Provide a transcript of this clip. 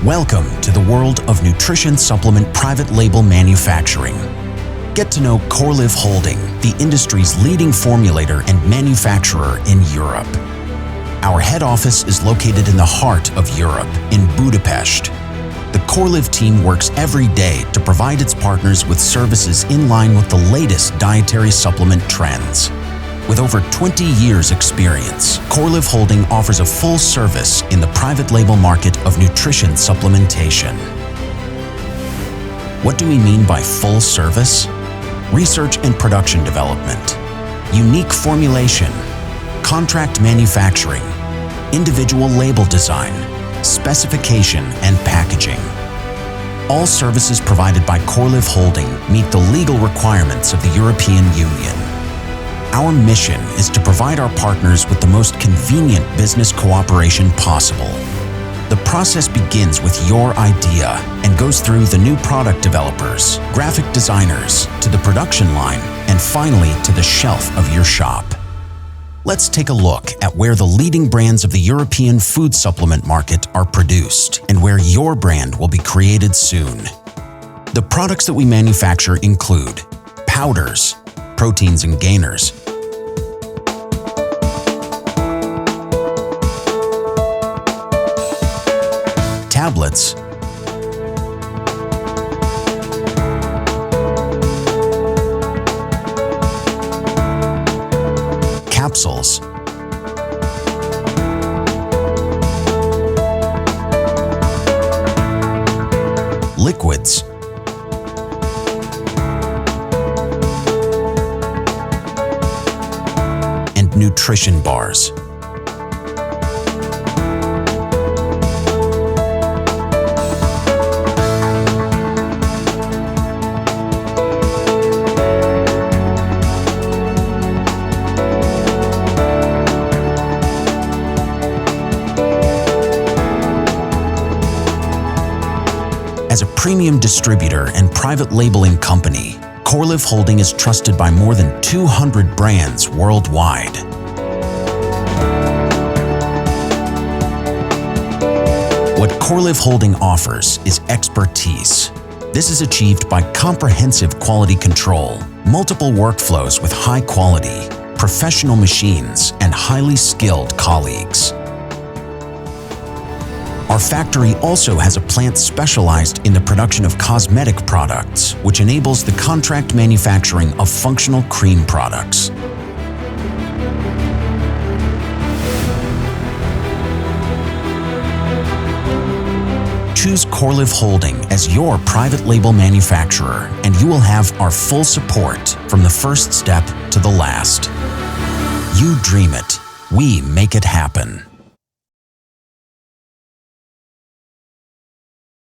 Welcome to the world of nutrition supplement private label manufacturing. Get to know Corliv Holding, the industry's leading formulator and manufacturer in Europe. Our head office is located in the heart of Europe, in Budapest. The Corliv team works every day to provide its partners with services in line with the latest dietary supplement trends. With over 20 years' experience, Corliv Holding offers a full service in the private label market of nutrition supplementation. What do we mean by full service? Research and production development, unique formulation, contract manufacturing, individual label design, specification and packaging. All services provided by Corliv Holding meet the legal requirements of the European Union. Our mission is to provide our partners with the most convenient business cooperation possible. The process begins with your idea and goes through the new product developers, graphic designers, to the production line, and finally to the shelf of your shop. Let's take a look at where the leading brands of the European food supplement market are produced and where your brand will be created soon. The products that we manufacture include powders, proteins and gainers, tablets, capsules, liquids, and nutrition bars. As a premium distributor and private labeling company, Corliv Holding is trusted by more than 200 brands worldwide. What Corliv Holding offers is expertise. This is achieved by comprehensive quality control, multiple workflows with high quality, professional machines, and highly skilled colleagues. Our factory also has a plant specialized in the production of cosmetic products, which enables the contract manufacturing of functional cream products. Choose Corliv Holding as your private label manufacturer, and you will have our full support from the first step to the last. You dream it, we make it happen.